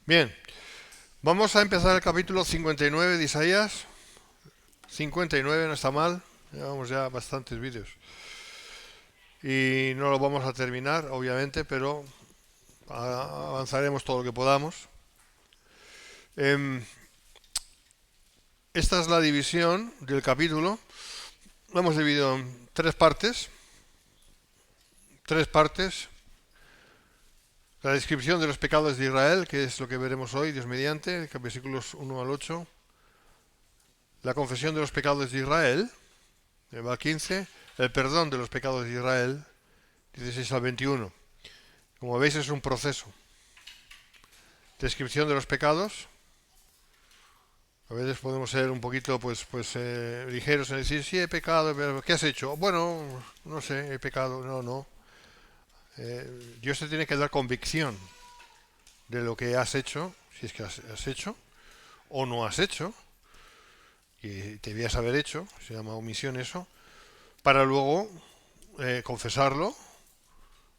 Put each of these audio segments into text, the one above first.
Bien, vamos a empezar el capítulo 59 de Isaías. 59 no está mal, llevamos ya bastantes vídeos. Y no lo vamos a terminar, obviamente, pero avanzaremos todo lo que podamos. Em, Esta es la división del capítulo. Lo hemos dividido en tres partes. Tres partes. La descripción de los pecados de Israel, que es lo que veremos hoy, Dios mediante, versículos 1 al 8. La confesión de los pecados de Israel, va 15. El perdón de los pecados de Israel, 16 al 21. Como veis es un proceso. Descripción de los pecados. A veces podemos ser un poquito ligeros en decir, sí, he pecado, pero ¿qué has hecho? Bueno, no sé, he pecado, no. Dios te tiene que dar convicción de lo que has hecho, si es que has hecho, o no has hecho, y debías haber hecho, se llama omisión eso, para luego confesarlo,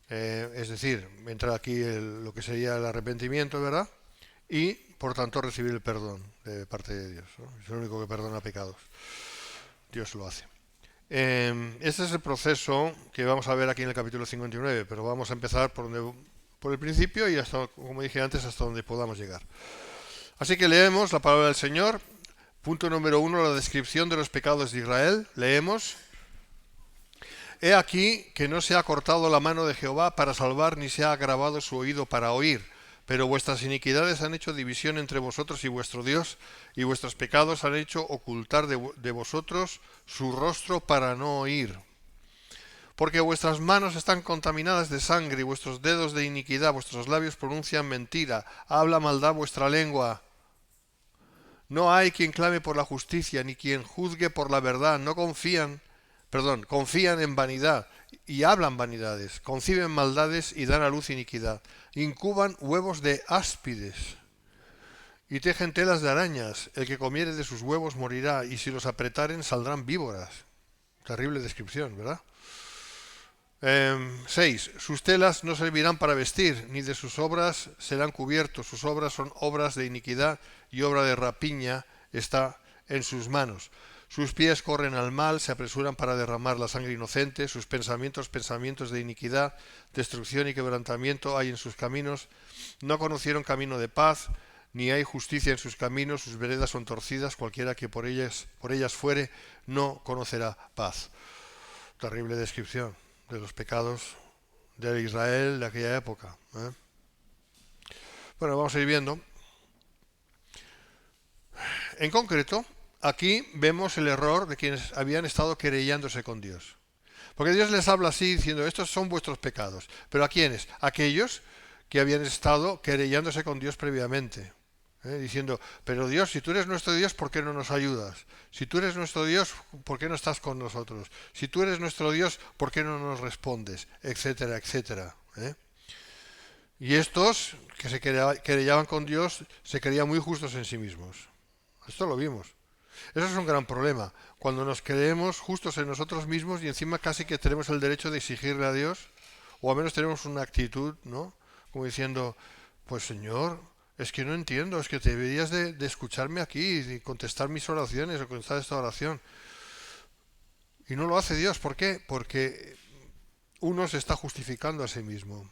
es decir, entra aquí lo que sería el arrepentimiento, ¿verdad? Y por tanto recibir el perdón de parte de Dios, ¿no? Es el único que perdona pecados. Dios lo hace. Este es el proceso que vamos a ver aquí en el capítulo 59, pero vamos a empezar por el principio y hasta, como dije antes, hasta donde podamos llegar. Así que leemos la palabra del Señor. Punto número 1, la descripción de los pecados de Israel. Leemos. He aquí que no se ha cortado la mano de Jehová para salvar, ni se ha agravado su oído para oír. Pero vuestras iniquidades han hecho división entre vosotros y vuestro Dios, y vuestros pecados han hecho ocultar de vosotros su rostro para no oír. Porque vuestras manos están contaminadas de sangre, y vuestros dedos de iniquidad, vuestros labios pronuncian mentira, habla maldad vuestra lengua. No hay quien clame por la justicia, ni quien juzgue por la verdad. No confían en vanidad y hablan vanidades, conciben maldades y dan a luz iniquidad, incuban huevos de áspides y tejen telas de arañas. El que comiere de sus huevos morirá, y si los apretaren saldrán víboras. Terrible descripción, ¿verdad? 6. Sus telas no servirán para vestir, ni de sus obras serán cubiertos. Sus obras son obras de iniquidad, y obra de rapiña está en sus manos. Sus pies corren al mal, se apresuran para derramar la sangre inocente. Sus pensamientos de iniquidad, destrucción y quebrantamiento hay en sus caminos. No conocieron camino de paz, ni hay justicia en sus caminos. Sus veredas son torcidas, cualquiera que por ellas fuere no conocerá paz. Terrible descripción de los pecados de Israel de aquella época. Bueno, vamos a ir viendo. En concreto, aquí vemos el error de quienes habían estado querellándose con Dios. Porque Dios les habla así diciendo, estos son vuestros pecados. ¿Pero a quiénes? Aquellos que habían estado querellándose con Dios previamente. Diciendo, pero Dios, si tú eres nuestro Dios, ¿por qué no nos ayudas? Si tú eres nuestro Dios, ¿por qué no estás con nosotros? Si tú eres nuestro Dios, ¿por qué no nos respondes? Etcétera, etcétera. Y estos que se querellaban con Dios se creían muy justos en sí mismos. Esto lo vimos. Eso es un gran problema. Cuando nos creemos justos en nosotros mismos y encima casi que tenemos el derecho de exigirle a Dios, o al menos tenemos una actitud, ¿no? Como diciendo, pues Señor, es que no entiendo, es que deberías de escucharme aquí y contestar mis oraciones o contestar esta oración. Y no lo hace Dios. ¿Por qué? Porque uno se está justificando a sí mismo.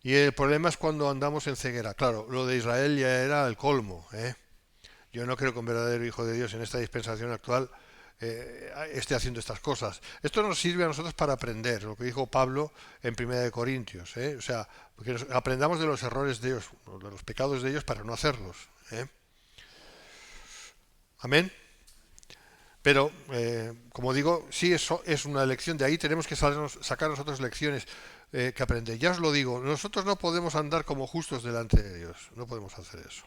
Y el problema es cuando andamos en ceguera. Claro, lo de Israel ya era el colmo, ¿eh? Yo no creo que un verdadero hijo de Dios en esta dispensación actual esté haciendo estas cosas. Esto nos sirve a nosotros para aprender, lo que dijo Pablo en 1 Corintios. O sea, que aprendamos de los errores de ellos, de los pecados de ellos para no hacerlos. Amén. Pero, como digo, sí, eso es una lección. De ahí tenemos que sacar nosotros lecciones que aprender. Ya os lo digo, nosotros no podemos andar como justos delante de Dios. No podemos hacer eso.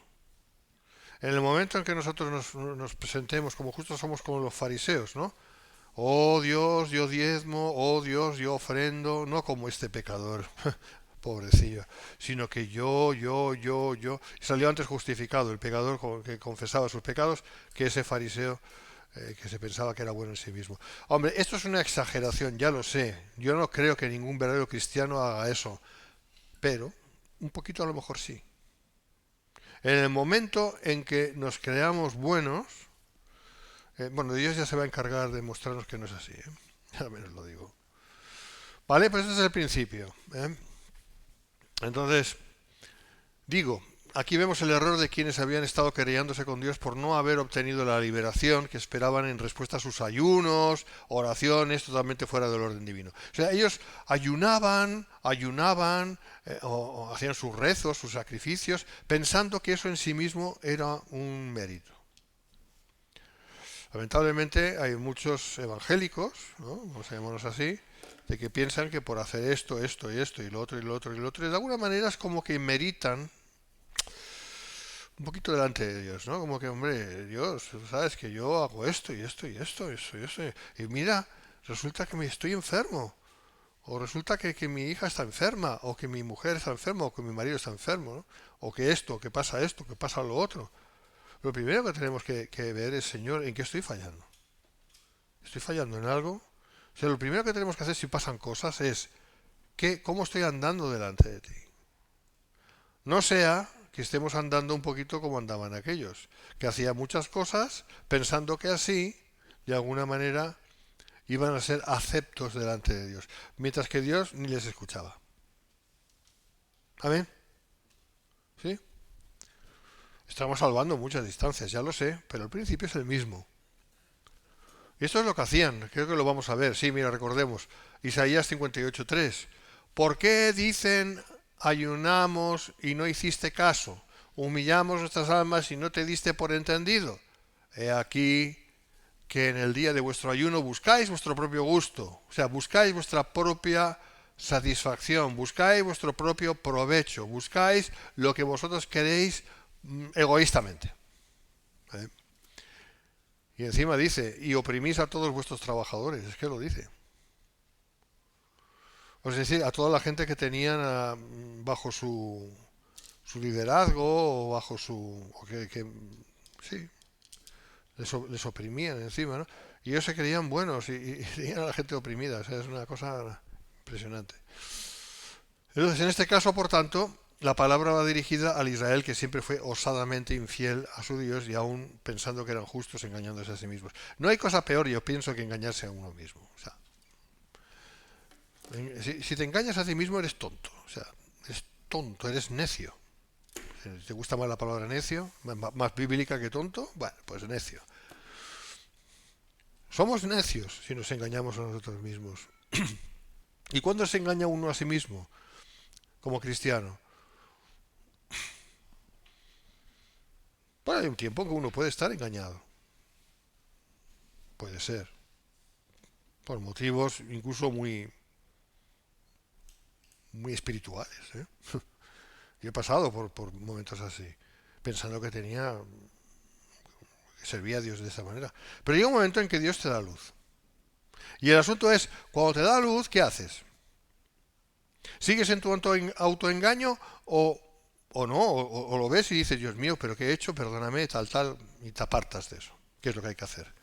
En el momento en que nosotros nos presentemos como justos, somos como los fariseos, ¿no? Oh Dios, yo diezmo, oh Dios, yo ofrendo, no como este pecador, pobrecillo, sino que yo. Y salió antes justificado el pecador que confesaba sus pecados que ese fariseo que se pensaba que era bueno en sí mismo. Hombre, esto es una exageración, ya lo sé. Yo no creo que ningún verdadero cristiano haga eso, pero un poquito a lo mejor sí. En el momento en que nos creamos buenos, bueno, Dios ya se va a encargar de mostrarnos que no es así, ¿eh? Ya menos lo digo. Vale, pues ese es el principio, ¿eh? Entonces, digo, aquí vemos el error de quienes habían estado querellándose con Dios por no haber obtenido la liberación que esperaban en respuesta a sus ayunos, oraciones totalmente fuera del orden divino. O sea, ellos ayunaban, o hacían sus rezos, sus sacrificios, pensando que eso en sí mismo era un mérito. Lamentablemente hay muchos evangélicos, ¿no? Vamos a llamarlos así, de que piensan que por hacer esto, esto y esto y lo otro y lo otro y lo otro, y de alguna manera es como que meritan un poquito delante de Dios, ¿no? Como que, hombre, Dios, sabes que yo hago esto y esto y esto y esto y esto. Y mira, resulta que me estoy enfermo. O resulta que mi hija está enferma, o que mi mujer está enferma, o que mi marido está enfermo, ¿no? O que esto, que pasa lo otro. Lo primero que tenemos que ver es, Señor, ¿en qué estoy fallando? ¿Estoy fallando en algo? O sea, lo primero que tenemos que hacer si pasan cosas es, ¿cómo estoy andando delante de ti? No sea que estemos andando un poquito como andaban aquellos, que hacían muchas cosas pensando que así, de alguna manera, iban a ser aceptos delante de Dios, mientras que Dios ni les escuchaba. ¿Amén? ¿Sí? Estamos salvando muchas distancias, ya lo sé, pero el principio es el mismo. Y esto es lo que hacían, creo que lo vamos a ver. Sí, mira, recordemos, Isaías 58:3. ¿Por qué dicen ayunamos y no hiciste caso? Humillamos nuestras almas y no te diste por entendido. He aquí que en el día de vuestro ayuno buscáis vuestro propio gusto, o sea, buscáis vuestra propia satisfacción, buscáis vuestro propio provecho, buscáis lo que vosotros queréis egoístamente. ¿Eh? Y encima dice, y oprimís a todos vuestros trabajadores, es que lo dice. Es decir, a toda la gente que tenían bajo su liderazgo o bajo su... O que sí, les oprimían encima, ¿no? Y ellos se creían buenos y tenían a la gente oprimida, o sea, es una cosa impresionante. Entonces, en este caso, por tanto, la palabra va dirigida al Israel que siempre fue osadamente infiel a su Dios y aún pensando que eran justos engañándose a sí mismos. No hay cosa peor, yo pienso, que engañarse a uno mismo. O sea, si te engañas a ti mismo eres tonto. O sea, eres tonto, eres necio. Si te gusta más la palabra necio, más bíblica que tonto, bueno, pues necio. Somos necios si nos engañamos a nosotros mismos. ¿Y cuándo se engaña uno a sí mismo como cristiano? Bueno, hay un tiempo que uno puede estar engañado. Puede ser. Por motivos incluso muy espirituales, ¿eh? Yo he pasado por momentos así, pensando que servía a Dios de esa manera. Pero llega un momento en que Dios te da luz. Y el asunto es, cuando te da luz, ¿qué haces? ¿Sigues en tu autoengaño o no? O lo ves y dices, Dios mío, ¿pero qué he hecho? Perdóname, tal, y te apartas de eso. ¿Qué es lo que hay que hacer?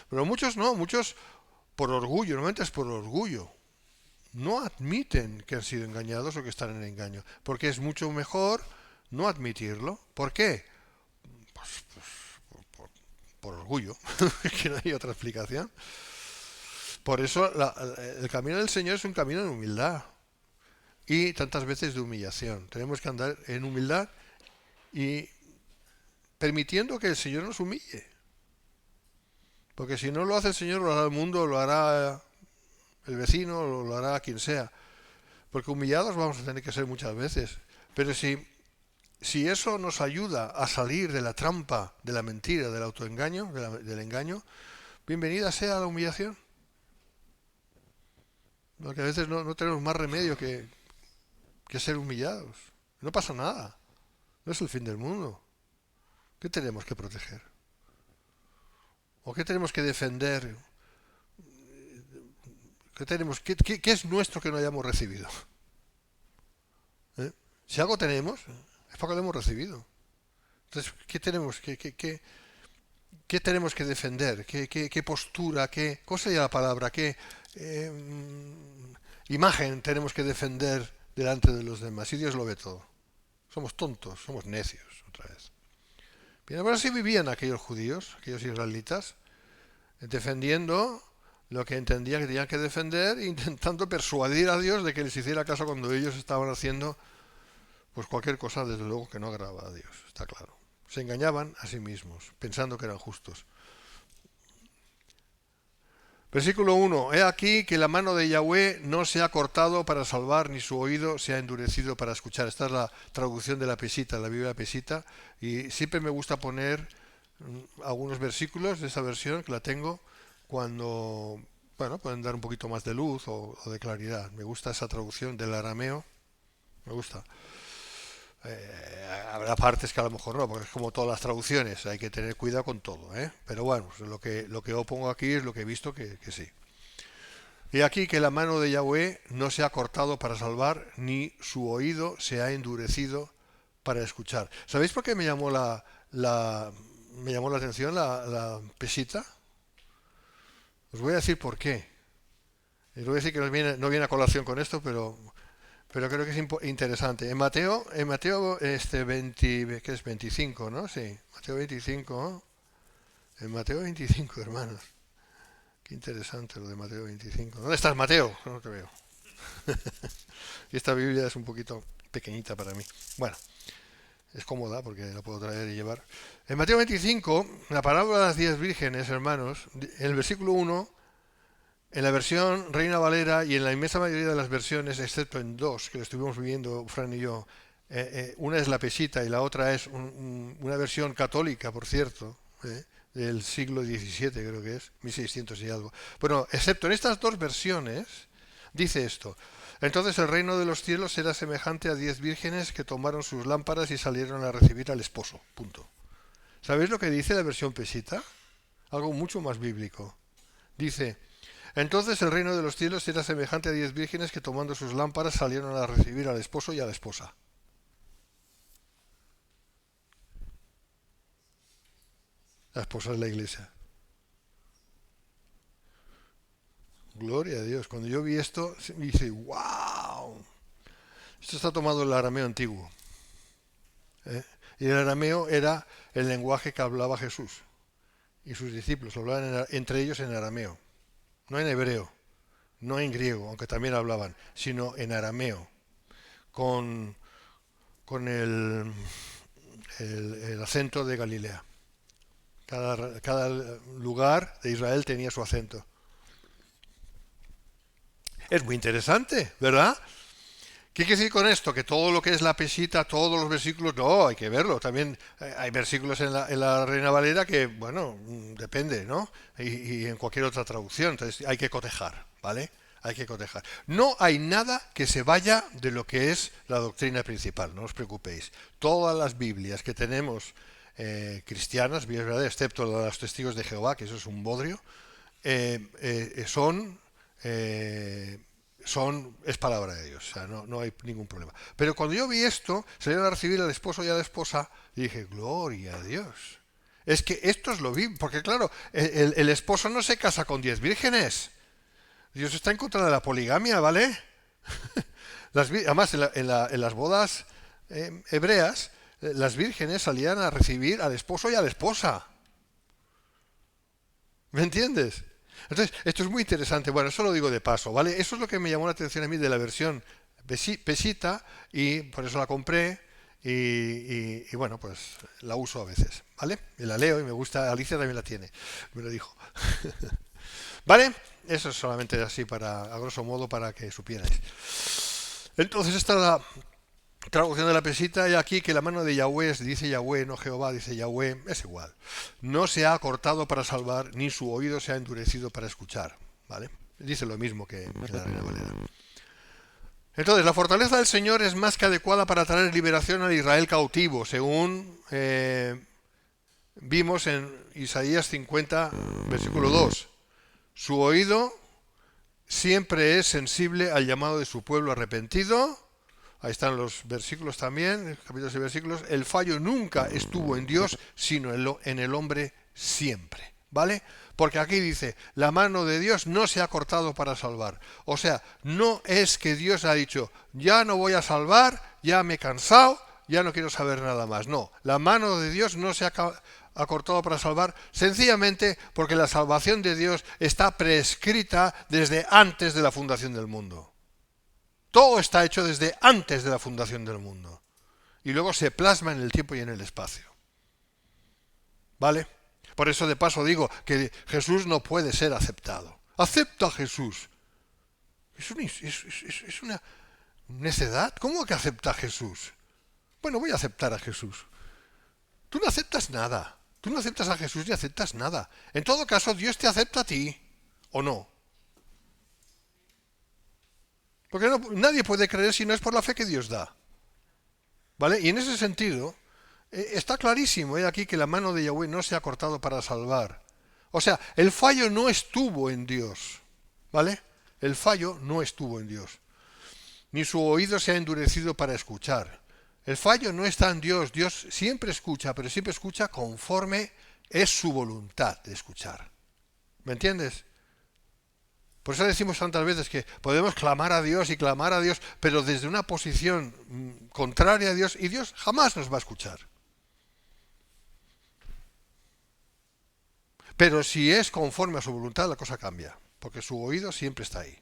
Pero muchos no, muchos por orgullo, normalmente es por orgullo. No admiten que han sido engañados o que están en engaño, porque es mucho mejor no admitirlo. ¿Por qué? Pues por orgullo, que no hay otra explicación. Por eso el camino del Señor es un camino de humildad y tantas veces de humillación. Tenemos que andar en humildad y permitiendo que el Señor nos humille. Porque si no lo hace el Señor, lo hará el mundo, lo hará el vecino, lo hará quien sea. Porque humillados vamos a tener que ser muchas veces. Pero si eso nos ayuda a salir de la trampa, de la mentira, del autoengaño, del engaño, bienvenida sea la humillación. Porque a veces no tenemos más remedio que ser humillados. No pasa nada. No es el fin del mundo. ¿Qué tenemos que proteger? ¿O qué tenemos que defender? ¿Qué es nuestro que no hayamos recibido? ¿Eh? Si algo tenemos, es porque lo hemos recibido. Entonces, ¿qué tenemos que defender? ¿Qué postura? ¿Cuál sería la palabra? ¿Qué imagen tenemos que defender delante de los demás? Y Dios lo ve todo. Somos tontos, somos necios, otra vez. Bien, ahora sí vivían aquellos judíos, aquellos israelitas, defendiendo lo que entendían que tenían que defender e intentando persuadir a Dios de que les hiciera caso cuando ellos estaban haciendo pues cualquier cosa, desde luego, que no agradaba a Dios, está claro. Se engañaban a sí mismos, pensando que eran justos. Versículo 1. He aquí que la mano de Yahweh no se ha cortado para salvar, ni su oído se ha endurecido para escuchar. Esta es la traducción de la Pesita, la Biblia Pesita, y siempre me gusta poner algunos versículos de esa versión, que la tengo, cuando, bueno, pueden dar un poquito más de luz o de claridad. Me gusta esa traducción del arameo, me gusta. Habrá partes que a lo mejor no, porque es como todas las traducciones, hay que tener cuidado con todo, ¿eh? Pero bueno, pues lo que yo pongo aquí es lo que he visto que sí. Y aquí que la mano de Yahweh no se ha cortado para salvar, ni su oído se ha endurecido para escuchar. ¿Sabéis por qué me llamó me llamó la atención la Pesita? Os voy a decir por qué. Y os voy a decir que no viene a colación con esto, pero creo que es interesante. En Mateo 20, ¿qué es? 25, ¿no? Sí, Mateo 25. ¿No? En Mateo 25, hermanos. Qué interesante lo de Mateo 25. ¿Dónde estás, Mateo? No te veo. Y esta Biblia es un poquito pequeñita para mí. Bueno, es cómoda porque la puedo traer y llevar. En Mateo 25, la parábola de las 10 vírgenes, hermanos, en el versículo 1, en la versión Reina Valera y en la inmensa mayoría de las versiones, excepto en dos, que lo estuvimos viviendo Fran y yo, una es la Pesita y la otra es una versión católica, por cierto, del siglo XVII, creo que es, 1600 y algo. Bueno, excepto en estas dos versiones, dice esto: entonces el reino de los cielos será semejante a 10 vírgenes que tomaron sus lámparas y salieron a recibir al esposo. Punto. ¿Sabéis lo que dice la versión Pesita? Algo mucho más bíblico. Dice: entonces el reino de los cielos será semejante a 10 vírgenes que tomando sus lámparas salieron a recibir al esposo y a la esposa. La esposa es la iglesia. Gloria a Dios. Cuando yo vi esto, me dice, wow. Esto está tomado del arameo antiguo. Y el arameo era el lenguaje que hablaba Jesús. Y sus discípulos hablaban entre ellos en arameo. No en hebreo, no en griego, aunque también hablaban, sino en arameo. Con el acento de Galilea. Cada lugar de Israel tenía su acento. Es muy interesante, ¿verdad? ¿Qué quiere decir con esto? Que todo lo que es la Pesita, todos los versículos, no, hay que verlo. También hay versículos en la Reina Valera que, bueno, depende, ¿no? Y en cualquier otra traducción. Entonces hay que cotejar, ¿vale? Hay que cotejar. No hay nada que se vaya de lo que es la doctrina principal, no os preocupéis. Todas las Biblias que tenemos cristianas, ¿verdad? Excepto los testigos de Jehová, que eso es un bodrio, es palabra de Dios, o sea, no hay ningún problema. Pero cuando yo vi esto, salieron a recibir al esposo y a la esposa, y dije, gloria a Dios. Es que esto es lo vi, porque claro, el esposo no se casa con 10 vírgenes. Dios está en contra de la poligamia, ¿vale? Además, en las bodas hebreas, las vírgenes salían a recibir al esposo y a la esposa. ¿Me entiendes? Entonces, esto es muy interesante. Bueno, eso lo digo de paso, ¿vale? Eso es lo que me llamó la atención a mí de la versión Pesita y por eso la compré y bueno, pues la uso a veces, ¿vale? Y la leo y me gusta. Alicia también la tiene, me lo dijo. ¿Vale? Eso es solamente así a grosso modo, para que supierais. Entonces, esta es la traducción de la Pesita, y aquí que la mano de Yahweh, dice Yahweh, no Jehová, dice Yahweh, es igual. No se ha cortado para salvar, ni su oído se ha endurecido para escuchar. ¿Vale? Dice lo mismo que la Reina Valera. Entonces, la fortaleza del Señor es más que adecuada para traer liberación al Israel cautivo, según vimos en Isaías 50, versículo 2. Su oído siempre es sensible al llamado de su pueblo arrepentido. Ahí están los versículos también, capítulos y versículos. El fallo nunca estuvo en Dios, sino en el hombre siempre. ¿Vale? Porque aquí dice, la mano de Dios no se ha cortado para salvar. O sea, no es que Dios ha dicho, ya no voy a salvar, ya me he cansado, ya no quiero saber nada más. No, la mano de Dios no se ha cortado para salvar, sencillamente porque la salvación de Dios está prescrita desde antes de la fundación del mundo. Todo está hecho desde antes de la fundación del mundo. Y luego se plasma en el tiempo y en el espacio. ¿Vale? Por eso de paso digo que Jesús no puede ser aceptado. Acepta a Jesús. Es una necedad. ¿Cómo que acepta a Jesús? Bueno, voy a aceptar a Jesús. Tú no aceptas nada. Tú no aceptas a Jesús ni aceptas nada. En todo caso, Dios te acepta a ti. ¿O no? Porque nadie puede creer si no es por la fe que Dios da. ¿Vale? Y en ese sentido, está clarísimo aquí que la mano de Yahweh no se ha cortado para salvar. O sea, el fallo no estuvo en Dios. ¿Vale? El fallo no estuvo en Dios. Ni su oído se ha endurecido para escuchar. El fallo no está en Dios. Dios siempre escucha, pero siempre escucha conforme es su voluntad de escuchar. ¿Me entiendes? Por eso decimos tantas veces que podemos clamar a Dios, pero desde una posición contraria a Dios, y Dios jamás nos va a escuchar. Pero si es conforme a su voluntad, la cosa cambia, porque su oído siempre está ahí.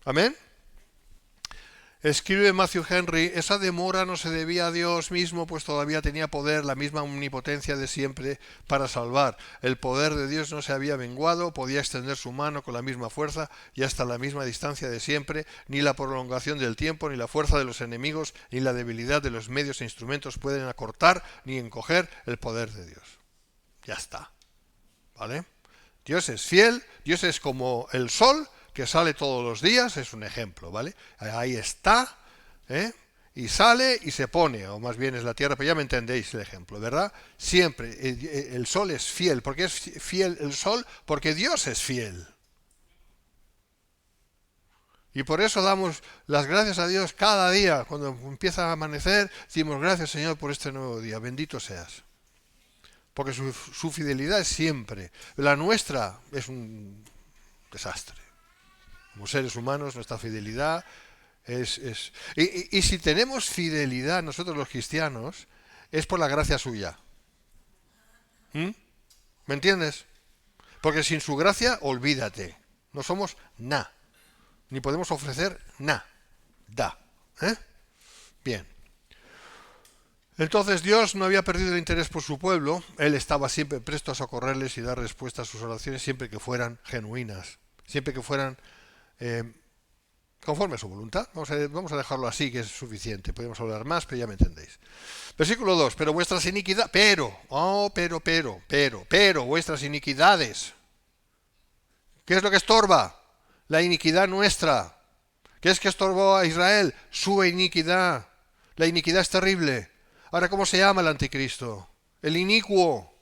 ¿Amén? Escribe Matthew Henry, esa demora no se debía a Dios mismo, pues todavía tenía poder, la misma omnipotencia de siempre para salvar. El poder de Dios no se había menguado, podía extender su mano con la misma fuerza y hasta la misma distancia de siempre, ni la prolongación del tiempo, ni la fuerza de los enemigos, ni la debilidad de los medios e instrumentos pueden acortar ni encoger el poder de Dios. Ya está. ¿Vale? Dios es fiel, Dios es como el sol, que sale todos los días, es un ejemplo, ¿vale? Ahí está, y sale y se pone, o más bien es la tierra, pero ya me entendéis el ejemplo, ¿verdad? Siempre, el sol es fiel. ¿Por qué es fiel el sol? Porque Dios es fiel. Y por eso damos las gracias a Dios cada día, cuando empieza a amanecer, decimos gracias Señor por este nuevo día, bendito seas. Porque su fidelidad es siempre. La nuestra es un desastre. Como seres humanos, nuestra fidelidad es... Y si tenemos fidelidad nosotros los cristianos, es por la gracia suya. ¿Me entiendes? Porque sin su gracia, olvídate. No somos nada. Ni podemos ofrecer nada. Bien. Entonces Dios no había perdido el interés por su pueblo. Él estaba siempre presto a socorrerles y dar respuesta a sus oraciones siempre que fueran genuinas. Siempre que fueran... conforme a su voluntad. Vamos a dejarlo así, que es suficiente. Podemos hablar más, pero ya me entendéis. Versículo 2. Pero vuestras iniquidades... Pero vuestras iniquidades. ¿Qué es lo que estorba? La iniquidad nuestra. ¿Qué es que estorbó a Israel? Su iniquidad. La iniquidad es terrible. Ahora, ¿cómo se llama el anticristo? El inicuo.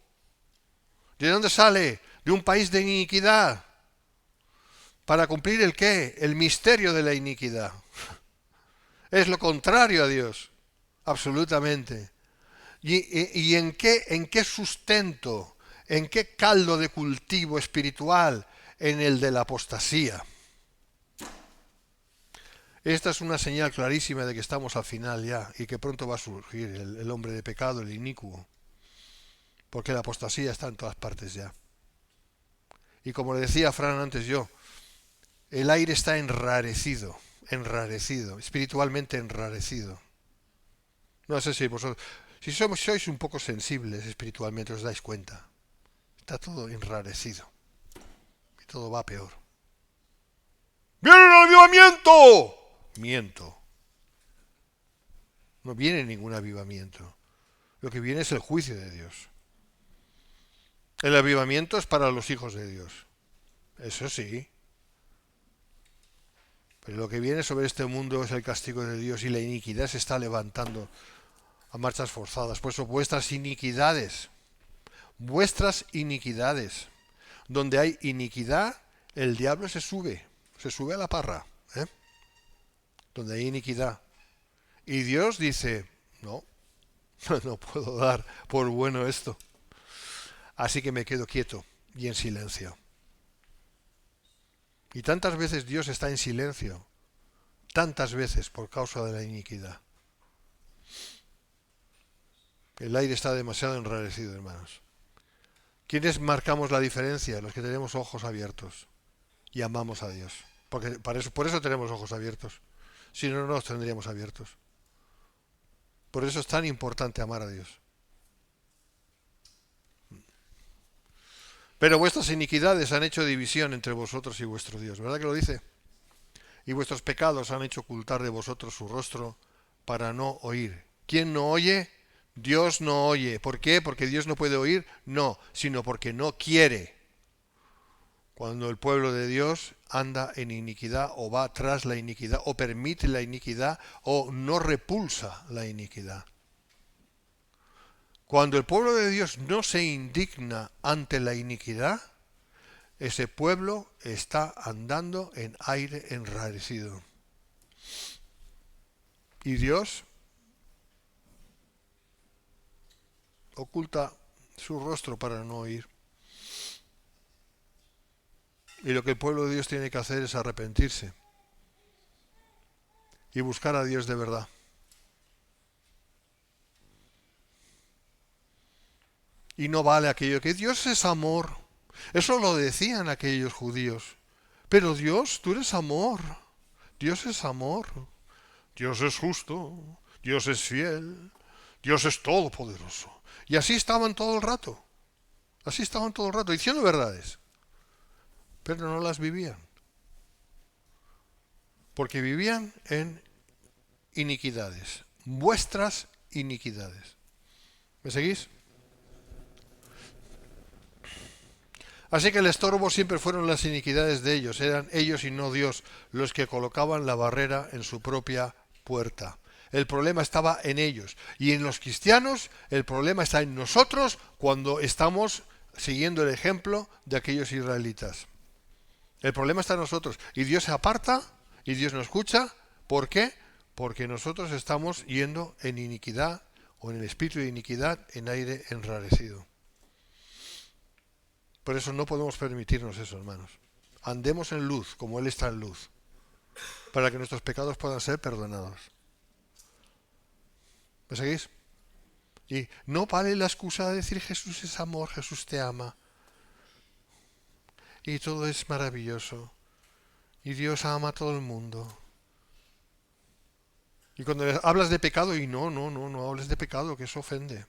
¿De dónde sale? De un país de iniquidad. ¿Para cumplir el qué? El misterio de la iniquidad. Es lo contrario a Dios. Absolutamente. ¿Y en qué sustento? ¿En qué caldo de cultivo espiritual? En el de la apostasía. Esta es una señal clarísima de que estamos al final ya y que pronto va a surgir el hombre de pecado, el inicuo. Porque la apostasía está en todas partes ya. Y como le decía a Fran antes yo, el aire está enrarecido, espiritualmente enrarecido. No sé si vosotros, si sois un poco sensibles espiritualmente, os dais cuenta. Está todo enrarecido. Y todo va peor. ¡Viene el avivamiento! Miento. No viene ningún avivamiento. Lo que viene es el juicio de Dios. El avivamiento es para los hijos de Dios. Eso sí. Pero lo que viene sobre este mundo es el castigo de Dios y la iniquidad se está levantando a marchas forzadas. Por eso vuestras iniquidades, donde hay iniquidad, el diablo se sube a la parra. Donde hay iniquidad. Y Dios dice, no puedo dar por bueno esto. Así que me quedo quieto y en silencio. Y tantas veces Dios está en silencio, tantas veces por causa de la iniquidad. El aire está demasiado enrarecido, hermanos. ¿Quiénes marcamos la diferencia? Los que tenemos ojos abiertos y amamos a Dios. Porque por eso tenemos ojos abiertos. Si no, no los tendríamos abiertos. Por eso es tan importante amar a Dios. Pero vuestras iniquidades han hecho división entre vosotros y vuestro Dios. ¿Verdad que lo dice? Y vuestros pecados han hecho ocultar de vosotros su rostro para no oír. ¿Quién no oye? Dios no oye. ¿Por qué? ¿Porque Dios no puede oír? No, sino porque no quiere. Cuando el pueblo de Dios anda en iniquidad o va tras la iniquidad o permite la iniquidad o no repulsa la iniquidad. Cuando el pueblo de Dios no se indigna ante la iniquidad, ese pueblo está andando en aire enrarecido. Y Dios oculta su rostro para no oír. Y lo que el pueblo de Dios tiene que hacer es arrepentirse y buscar a Dios de verdad. Y no vale aquello que Dios es amor. Eso lo decían aquellos judíos. Pero Dios, tú eres amor. Dios es amor. Dios es justo. Dios es fiel. Dios es todopoderoso. Y así estaban todo el rato. Así estaban todo el rato, diciendo verdades. Pero no las vivían. Porque vivían en iniquidades. Vuestras iniquidades. ¿Me seguís? Así que el estorbo siempre fueron las iniquidades de ellos. Eran ellos y no Dios los que colocaban la barrera en su propia puerta. El problema estaba en ellos. Y en los cristianos el problema está en nosotros cuando estamos siguiendo el ejemplo de aquellos israelitas. El problema está en nosotros. Y Dios se aparta y Dios no escucha. ¿Por qué? Porque nosotros estamos yendo en iniquidad o en el espíritu de iniquidad en aire enrarecido. Por eso no podemos permitirnos eso, hermanos. Andemos en luz como Él está en luz, para que nuestros pecados puedan ser perdonados. ¿Me seguís? Y no vale la excusa de decir Jesús es amor, Jesús te ama. Y todo es maravilloso. Y Dios ama a todo el mundo. Y cuando hablas de pecado, y no hables de pecado, que eso ofende.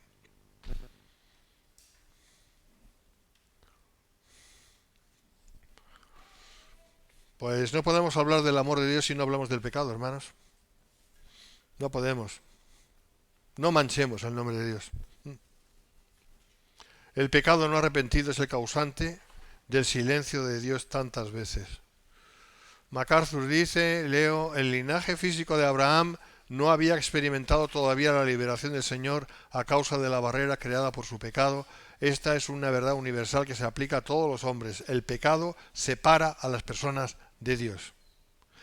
Pues no podemos hablar del amor de Dios si no hablamos del pecado, hermanos. No podemos. No manchemos el nombre de Dios. El pecado no arrepentido es el causante del silencio de Dios tantas veces. MacArthur dice, leo, el linaje físico de Abraham no había experimentado todavía la liberación del Señor a causa de la barrera creada por su pecado. Esta es una verdad universal que se aplica a todos los hombres. El pecado separa a las personas de Dios.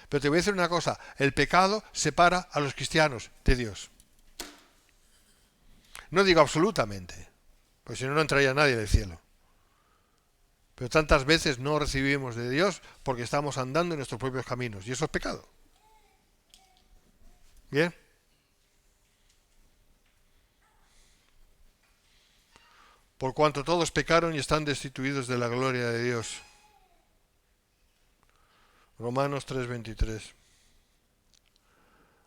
Pero te voy a decir una cosa, el pecado separa a los cristianos de Dios. No digo absolutamente, pues si no, no entraría nadie del cielo. Pero tantas veces no recibimos de Dios porque estamos andando en nuestros propios caminos. Y eso es pecado. ¿Bien? Por cuanto todos pecaron y están destituidos de la gloria de Dios. Romanos 3:23.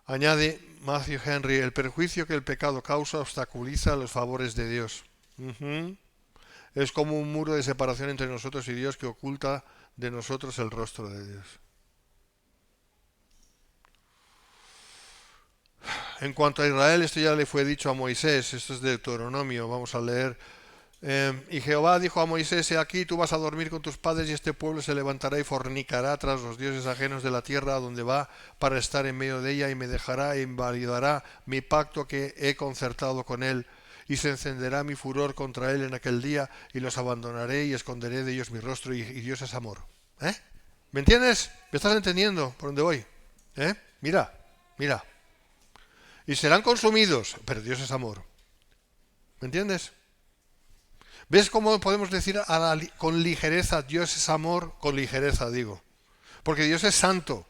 Añade Matthew Henry, el perjuicio que el pecado causa obstaculiza los favores de Dios. Es como un muro de separación entre nosotros y Dios que oculta de nosotros el rostro de Dios. En cuanto a Israel, esto ya le fue dicho a Moisés, esto es de Deuteronomio, vamos a leer. Y Jehová dijo a Moisés, he aquí, tú vas a dormir con tus padres y este pueblo se levantará y fornicará tras los dioses ajenos de la tierra a donde va para estar en medio de ella y me dejará e invalidará mi pacto que he concertado con él. Y se encenderá mi furor contra él en aquel día y los abandonaré y esconderé de ellos mi rostro y Dios es amor. ¿Me entiendes? ¿Me estás entendiendo por dónde voy? Mira. Y serán consumidos, pero Dios es amor. ¿Me entiendes? ¿Ves cómo podemos decir con ligereza Dios es amor? Con ligereza digo. Porque Dios es santo.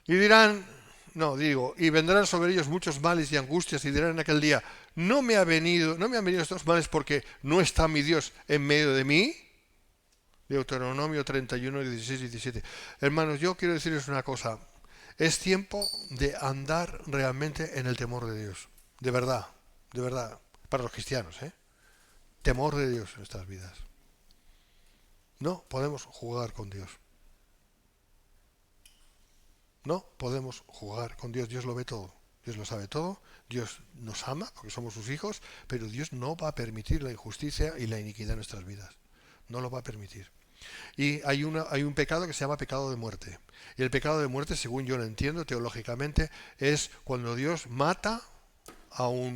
Y dirán, no, digo, y vendrán sobre ellos muchos males y angustias y dirán en aquel día, no me han venido estos males porque no está mi Dios en medio de mí. Deuteronomio 31, 16 y 17. Hermanos, yo quiero decirles una cosa. Es tiempo de andar realmente en el temor de Dios. De verdad, para los cristianos, ¿eh? Temor de Dios en estas vidas. No podemos jugar con Dios. No podemos jugar con Dios. Dios lo ve todo. Dios lo sabe todo. Dios nos ama porque somos sus hijos, pero Dios no va a permitir la injusticia y la iniquidad en nuestras vidas. No lo va a permitir. Y hay un pecado que se llama pecado de muerte. Y el pecado de muerte, según yo lo entiendo teológicamente, es cuando Dios mata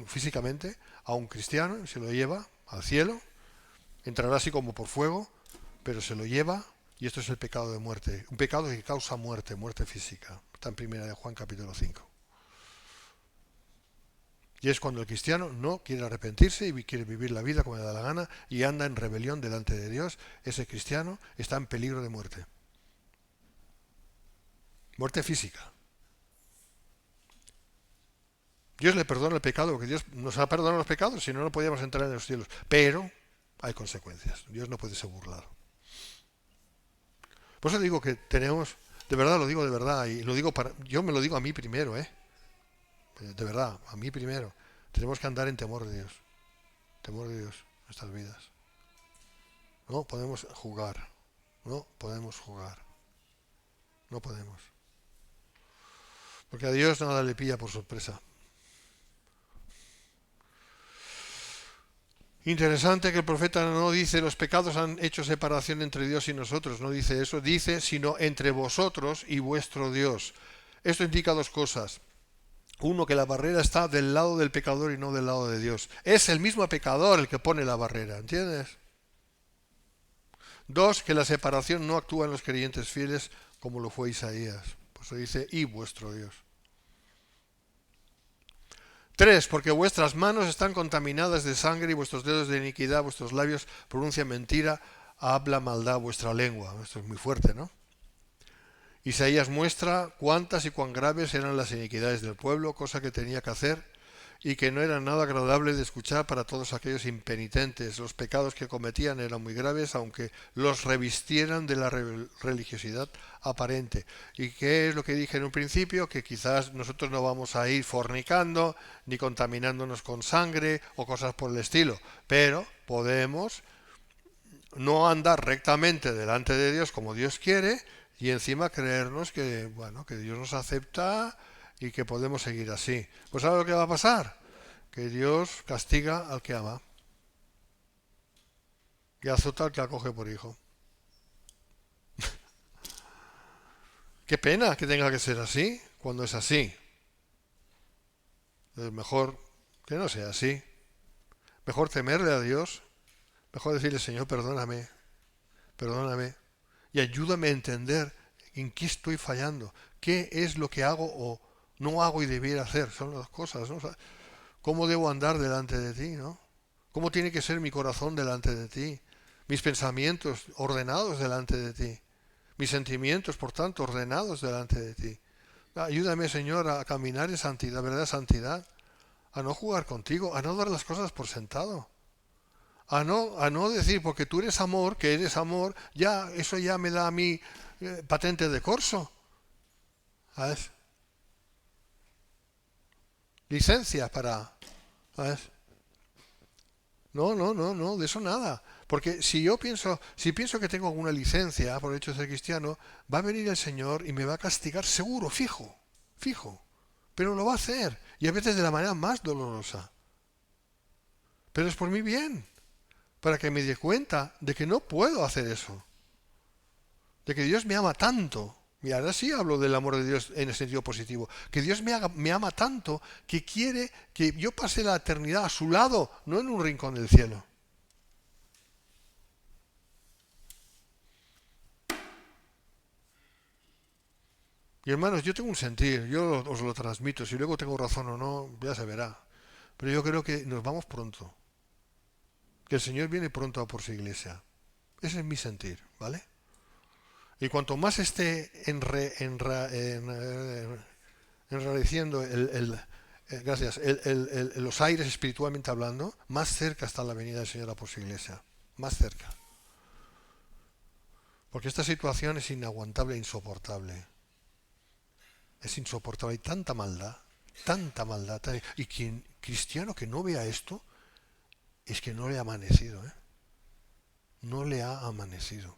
físicamente a un cristiano y se lo lleva al cielo. Entrará así como por fuego, pero se lo lleva. Y esto es el pecado de muerte. Un pecado que causa muerte, muerte física. Está en 1 de Juan capítulo 5. Y es cuando el cristiano no quiere arrepentirse y quiere vivir la vida como le da la gana y anda en rebelión delante de Dios. Ese cristiano está en peligro de muerte. Muerte física. Dios le perdona el pecado, porque Dios nos ha perdonado los pecados, si no, no podíamos entrar en los cielos. Pero hay consecuencias. Dios no puede ser burlado. Por eso digo que tenemos, de verdad lo digo de verdad, y lo digo yo me lo digo a mí primero, de verdad, a mí primero. Tenemos que andar en temor de Dios. Temor de Dios en nuestras vidas. No podemos jugar. No podemos jugar. No podemos. Porque a Dios nada le pilla por sorpresa. Interesante que el profeta no dice los pecados han hecho separación entre Dios y nosotros. No dice eso. Dice sino entre vosotros y vuestro Dios. Esto indica dos cosas. Uno, que la barrera está del lado del pecador y no del lado de Dios. Es el mismo pecador el que pone la barrera, ¿entiendes? Dos, que la separación no actúa en los creyentes fieles como lo fue Isaías. Por eso dice, y vuestro Dios. Tres, porque vuestras manos están contaminadas de sangre y vuestros dedos de iniquidad, vuestros labios pronuncian mentira, habla maldad vuestra lengua. Esto es muy fuerte, ¿no? Isaías muestra cuántas y cuán graves eran las iniquidades del pueblo, cosa que tenía que hacer y que no era nada agradable de escuchar para todos aquellos impenitentes. Los pecados que cometían eran muy graves, aunque los revistieran de la religiosidad aparente. ¿Y qué es lo que dije en un principio? Que quizás nosotros no vamos a ir fornicando, ni contaminándonos con sangre o cosas por el estilo, pero podemos no andar rectamente delante de Dios como Dios quiere, y encima creernos que, bueno, que Dios nos acepta y que podemos seguir así. Pues ¿sabes lo que va a pasar? Que Dios castiga al que ama y azota al que acoge por hijo. Qué pena que tenga que ser así cuando es así. Es mejor que no sea así. Mejor temerle a Dios. Mejor decirle, Señor, perdóname. Perdóname. Y ayúdame a entender en qué estoy fallando. ¿Qué es lo que hago o no hago y debiera hacer? Son las cosas, ¿no? O sea, ¿cómo debo andar delante de ti, no? ¿Cómo tiene que ser mi corazón delante de ti? Mis pensamientos ordenados delante de ti. Mis sentimientos, por tanto, ordenados delante de ti. Ayúdame, Señor, a caminar en santidad, verdadera santidad. A no jugar contigo, a no dar las cosas por sentado. A no decir, porque tú eres amor, que eres amor, ya, eso ya me da a mí patente de corso. ¿Sabes? Licencia para... ¿Sabes? No, no, no, no, de eso nada. Porque si pienso que tengo alguna licencia por el hecho de ser cristiano, va a venir el Señor y me va a castigar seguro, fijo, fijo. Pero lo va a hacer. Y a veces de la manera más dolorosa. Pero es por mi bien. Para que me dé cuenta de que no puedo hacer eso. De que Dios me ama tanto. Y ahora sí hablo del amor de Dios en el sentido positivo. Que Dios me ama tanto que quiere que yo pase la eternidad a su lado, no en un rincón del cielo. Y hermanos, yo tengo un sentir, yo os lo transmito. Si luego tengo razón o no, ya se verá. Pero yo creo que nos vamos pronto. Que el Señor viene pronto a por su iglesia. Ese es mi sentir, ¿vale? Y cuanto más esté enrareciendo gracias, los aires espiritualmente hablando, más cerca está la venida del Señor por su iglesia. Más cerca. Porque esta situación es inaguantable e insoportable. Es insoportable. Hay tanta maldad. Tanta maldad. Y quien cristiano que no vea esto, es que no le ha amanecido. No le ha amanecido.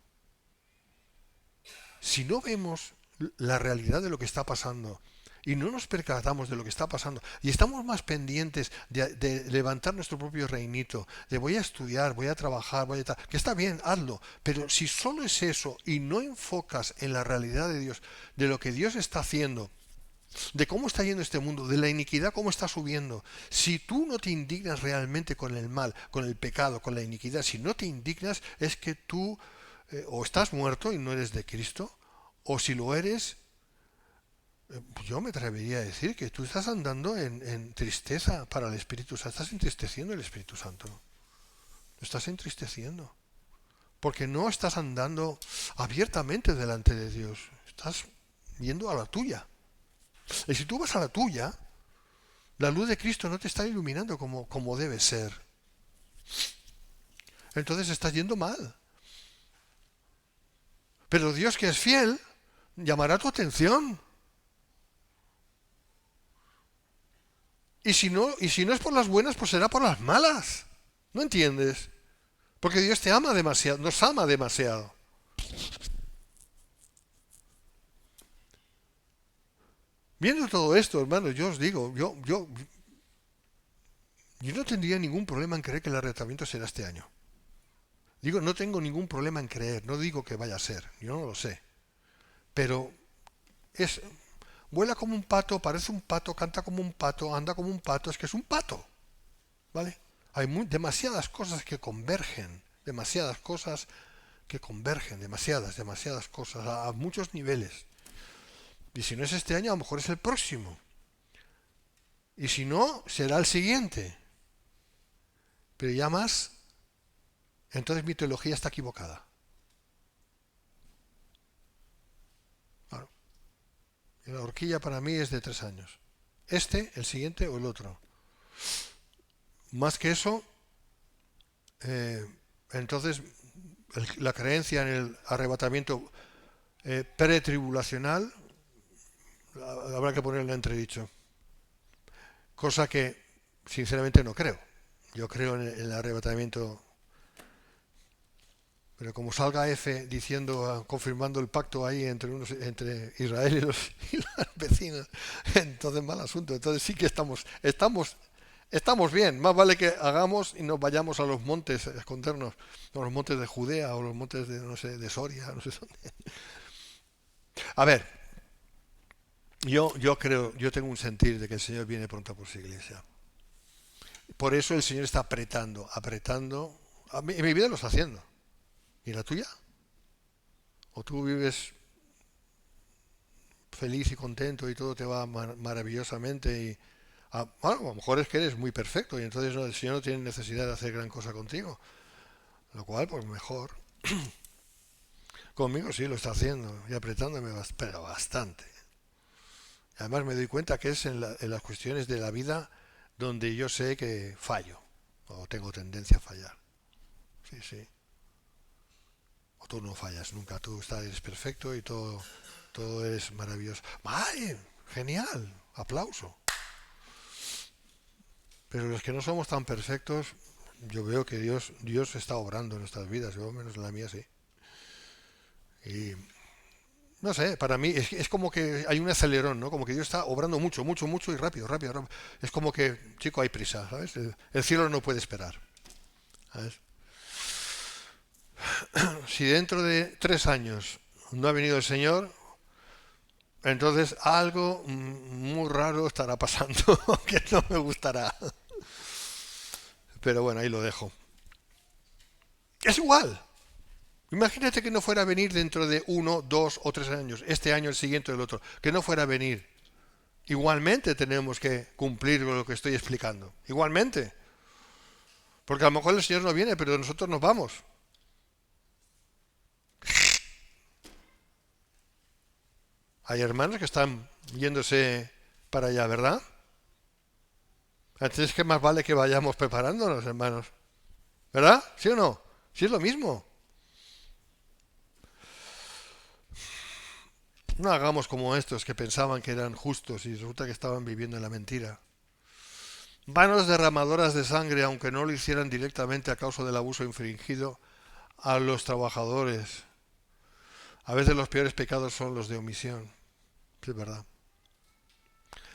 Si no vemos la realidad de lo que está pasando y no nos percatamos de lo que está pasando y estamos más pendientes de levantar nuestro propio reinito, de voy a estudiar, voy a trabajar, que está bien, hazlo, pero si solo es eso y no enfocas en la realidad de Dios, de lo que Dios está haciendo, de cómo está yendo este mundo, de la iniquidad, cómo está subiendo, si tú no te indignas realmente con el mal, con el pecado, con la iniquidad, si no te indignas es que tú o estás muerto y no eres de Cristo, o si lo eres, yo me atrevería a decir que tú estás andando en tristeza para el Espíritu Santo, estás entristeciendo el Espíritu Santo, lo estás entristeciendo, porque no estás andando abiertamente delante de Dios, estás yendo a la tuya. Y si tú vas a la tuya, la luz de Cristo no te está iluminando como debe ser. Entonces estás yendo mal. Pero Dios, que es fiel, llamará tu atención. Y si no es por las buenas, pues será por las malas. ¿No entiendes? Porque Dios te ama demasiado, nos ama demasiado. Viendo todo esto, hermanos, yo os digo, yo no tendría ningún problema en creer que el arrebatamiento será este año. Digo, no tengo ningún problema en creer, no digo que vaya a ser, yo no lo sé. Pero vuela como un pato, parece un pato, canta como un pato, anda como un pato, es que es un pato. ¿Vale? Hay demasiadas cosas que convergen, demasiadas cosas, a muchos niveles. Y si no es este año, a lo mejor es el próximo. Y si no, será el siguiente. Pero ya más, entonces mi teología está equivocada. Claro. Y la horquilla para mí es de 3 años. El siguiente o el otro. Más que eso, entonces la creencia en el arrebatamiento pretribulacional habrá que ponerlo en entredicho. Cosa que sinceramente no creo. Yo creo en el arrebatamiento. Pero como salga F diciendo, confirmando el pacto ahí entre Israel y los vecinos, entonces mal asunto. Entonces sí que estamos bien. Más vale que hagamos y nos vayamos a los montes, a escondernos, a los montes de Judea o los montes de, no sé, de Soria, no sé dónde. A ver, yo creo, yo tengo un sentir de que el Señor viene pronto por su iglesia. Por eso el Señor está apretando. En mi vida lo está haciendo. ¿Y la tuya? ¿O tú vives feliz y contento y todo te va maravillosamente? Bueno, a lo mejor es que eres muy perfecto y entonces el Señor no tiene necesidad de hacer gran cosa contigo. Lo cual, pues mejor. Conmigo sí lo está haciendo y apretándome, pero bastante. Además me doy cuenta que es en las cuestiones de la vida donde yo sé que fallo o tengo tendencia a fallar. Sí, sí. O tú no fallas nunca, tú eres perfecto y todo es maravilloso. ¡Vale! Genial, aplauso. Pero los que no somos tan perfectos, yo veo que Dios está obrando en nuestras vidas, yo menos en la mía sí. Y no sé, para mí es como que hay un acelerón, ¿no? Como que Dios está obrando mucho, mucho, mucho y rápido, rápido, rápido. Es como que, chico, hay prisa, ¿sabes? El cielo no puede esperar, ¿sabes? Si dentro de 3 años no ha venido el Señor, entonces algo muy raro estará pasando que no me gustará. Pero bueno, ahí lo dejo. Es igual. Imagínate que no fuera a venir dentro de 1, 2 o 3 años, este año, el siguiente o el otro, que no fuera a venir. Igualmente tenemos que cumplir con lo que estoy explicando. Igualmente. Porque a lo mejor el Señor no viene, pero nosotros nos vamos. Hay hermanos que están yéndose para allá, ¿verdad? Entonces, ¿qué más vale que vayamos preparándonos, hermanos? ¿Verdad? ¿Sí o no? Sí es lo mismo. No hagamos como estos que pensaban que eran justos y resulta que estaban viviendo en la mentira. Manos derramadoras de sangre, aunque no lo hicieran directamente a causa del abuso infringido a los trabajadores. A veces los peores pecados son los de omisión. Sí, es verdad.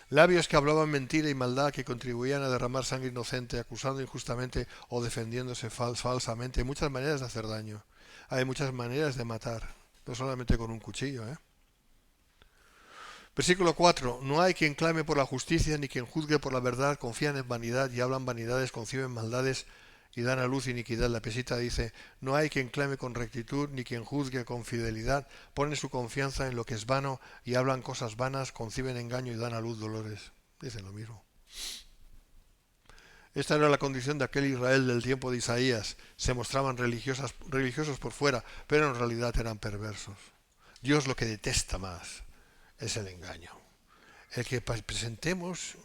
Labios que hablaban mentira y maldad, que contribuían a derramar sangre inocente, acusando injustamente o defendiéndose falsamente. Hay muchas maneras de hacer daño. Hay muchas maneras de matar. No solamente con un cuchillo, ¿eh? Versículo 4. No hay quien clame por la justicia, ni quien juzgue por la verdad. Confían en vanidad y hablan vanidades, conciben maldades y dan a luz iniquidad. La pesita dice, no hay quien clame con rectitud, ni quien juzgue con fidelidad. Ponen su confianza en lo que es vano y hablan cosas vanas, conciben engaño y dan a luz dolores. Dicen lo mismo. Esta era la condición de aquel Israel del tiempo de Isaías. Se mostraban religiosos por fuera, pero en realidad eran perversos. Dios lo que detesta más es el engaño. El que presentemos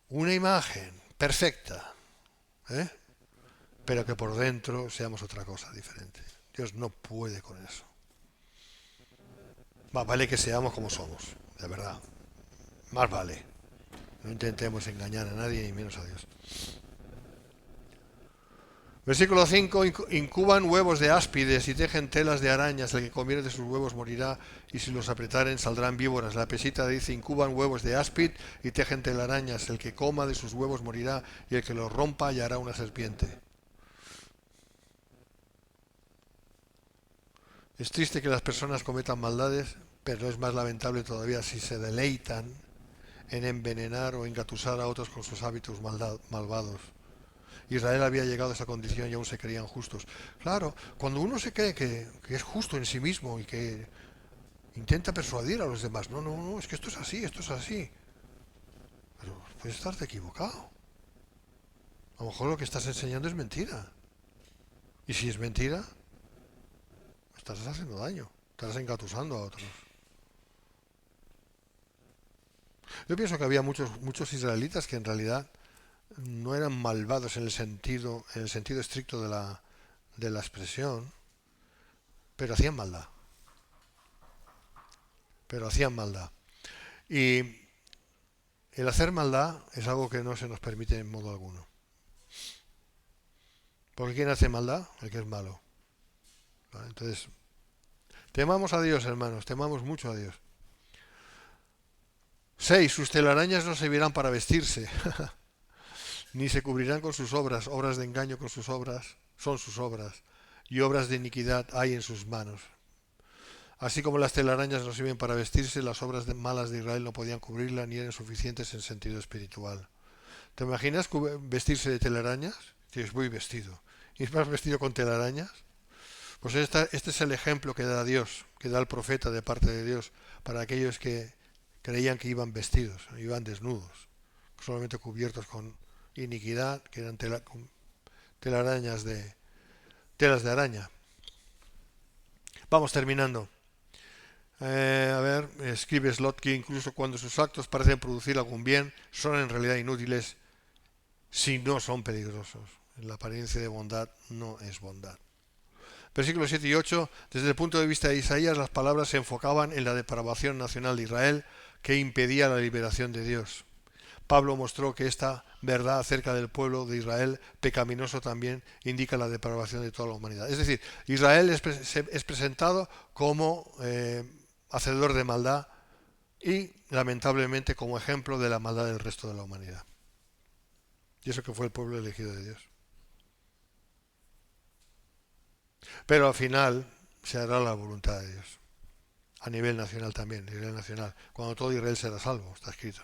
una imagen perfecta, ¿eh? Pero que por dentro seamos otra cosa diferente. Dios no puede con eso. Más vale que seamos como somos, de verdad. Más vale. No intentemos engañar a nadie, ni menos a Dios. Versículo 5. Incuban huevos de áspides y tejen telas de arañas. El que comiere de sus huevos morirá, y si los apretaren saldrán víboras. La pesita dice, incuban huevos de áspid y tejen telarañas. El que coma de sus huevos morirá, y el que los rompa hallará una serpiente. Es triste que las personas cometan maldades, pero es más lamentable todavía si se deleitan en envenenar o engatusar a otros con sus hábitos malvados. Israel había llegado a esa condición y aún se creían justos. Claro, cuando uno se cree que es justo en sí mismo y que intenta persuadir a los demás, no, no, no, es que esto es así, esto es así. Pero puedes estarte equivocado. A lo mejor lo que estás enseñando es mentira. Y si es mentira, estás haciendo daño, estás engatusando a otros. Yo pienso que había muchos israelitas que en realidad no eran malvados en el sentido estricto de la expresión, pero hacían maldad. Pero hacían maldad. Y el hacer maldad es algo que no se nos permite en modo alguno. Porque ¿quién hace maldad? El que es malo. ¿Vale? Entonces, temamos a Dios, hermanos, temamos mucho a Dios. 6. Sus telarañas no servirán para vestirse, ni se cubrirán con sus obras. Obras de engaño con sus obras son sus obras, y obras de iniquidad hay en sus manos. Así como las telarañas no sirven para vestirse, las obras malas de Israel no podían cubrirla ni eran suficientes en sentido espiritual. ¿Te imaginas vestirse de telarañas? Dices, voy vestido. ¿Y vas vestido con telarañas? Pues este es el ejemplo que da Dios, que da el profeta de parte de Dios, para aquellos que creían que iban vestidos, iban desnudos, solamente cubiertos con iniquidad, que eran telarañas telas de araña. Vamos terminando. A ver, escribe Slot que incluso cuando sus actos parecen producir algún bien, son en realidad inútiles si no son peligrosos. La apariencia de bondad no es bondad. Versículos 7 y 8. Desde el punto de vista de Isaías, las palabras se enfocaban en la depravación nacional de Israel que impedía la liberación de Dios. Pablo mostró que esta verdad acerca del pueblo de Israel, pecaminoso también, indica la depravación de toda la humanidad. Es decir, Israel es presentado como hacedor de maldad y, lamentablemente, como ejemplo de la maldad del resto de la humanidad. Y eso que fue el pueblo elegido de Dios. Pero al final se hará la voluntad de Dios. A nivel nacional también, a nivel nacional. Cuando todo Israel será salvo, está escrito.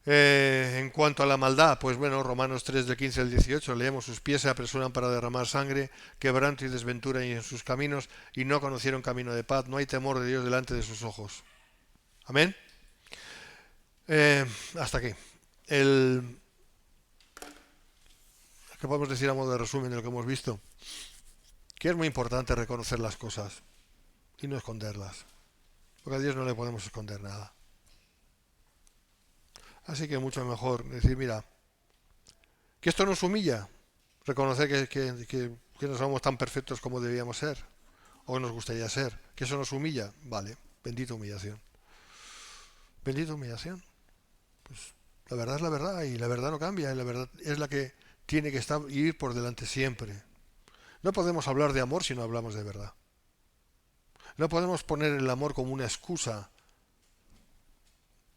En cuanto a la maldad, pues bueno, Romanos 3 del 15 al 18, leemos, sus pies se apresuran para derramar sangre, quebranto y desventura en sus caminos, y no conocieron camino de paz, no hay temor de Dios delante de sus ojos. Amén. Hasta aquí. ¿Qué podemos decir a modo de resumen de lo que hemos visto? Que es muy importante reconocer las cosas. y no esconderlas. Porque a Dios no le podemos esconder nada. Así que mucho mejor decir, mira, que esto nos humilla, reconocer que no somos tan perfectos como debíamos ser, o nos gustaría ser, que eso nos humilla, vale, bendita humillación. Bendita humillación. Pues la verdad es la verdad, y la verdad no cambia, y la verdad es la que tiene que estar y ir por delante siempre. No podemos hablar de amor si no hablamos de verdad. No podemos poner el amor como una excusa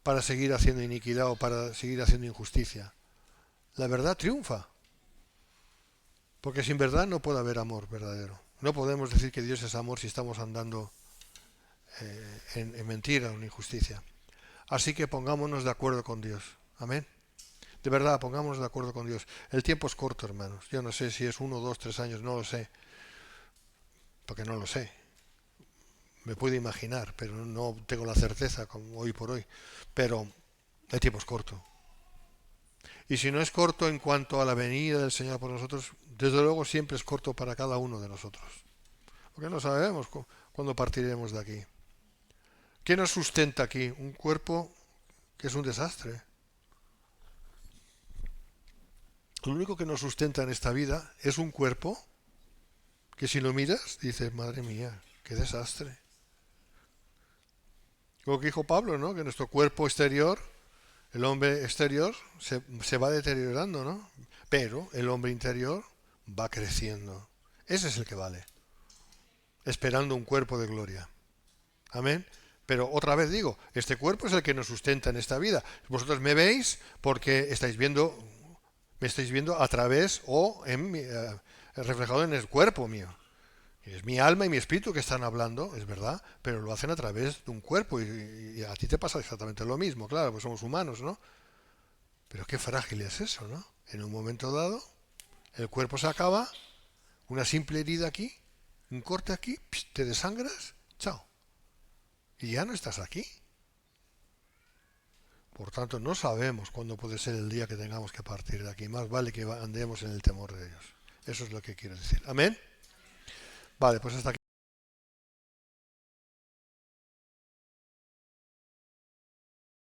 para seguir haciendo iniquidad o para seguir haciendo injusticia. La verdad triunfa. Porque sin verdad no puede haber amor verdadero. No podemos decir que Dios es amor si estamos andando en mentira o en injusticia. Así que pongámonos de acuerdo con Dios. Amén. De verdad, pongámonos de acuerdo con Dios. El tiempo es corto, hermanos. Yo no sé si es 1, 2, 3 años, no lo sé. Porque no lo sé. Me puedo imaginar, pero no tengo la certeza como hoy por hoy. Pero el tiempo es corto. Y si no es corto en cuanto a la venida del Señor por nosotros, desde luego siempre es corto para cada uno de nosotros. Porque no sabemos cuándo partiremos de aquí. ¿Qué nos sustenta aquí? Un cuerpo que es un desastre. Lo único que nos sustenta en esta vida es un cuerpo que si lo miras dices, madre mía, qué desastre. Lo que dijo Pablo, ¿no? Que nuestro cuerpo exterior, el hombre exterior, se va deteriorando, ¿no? Pero el hombre interior va creciendo. Ese es el que vale. Esperando un cuerpo de gloria. Amén. Pero otra vez digo, este cuerpo es el que nos sustenta en esta vida. Vosotros me veis porque me estáis viendo a través o reflejado en el cuerpo mío. Es mi alma y mi espíritu que están hablando, es verdad, pero lo hacen a través de un cuerpo y a ti te pasa exactamente lo mismo, claro, pues somos humanos, ¿no? Pero qué frágil es eso, ¿no? En un momento dado, el cuerpo se acaba, una simple herida aquí, un corte aquí, te desangras, chao. Y ya no estás aquí. Por tanto, no sabemos cuándo puede ser el día que tengamos que partir de aquí. Más vale que andemos en el temor de Dios. Eso es lo que quiero decir. Amén. Vale, pues hasta aquí.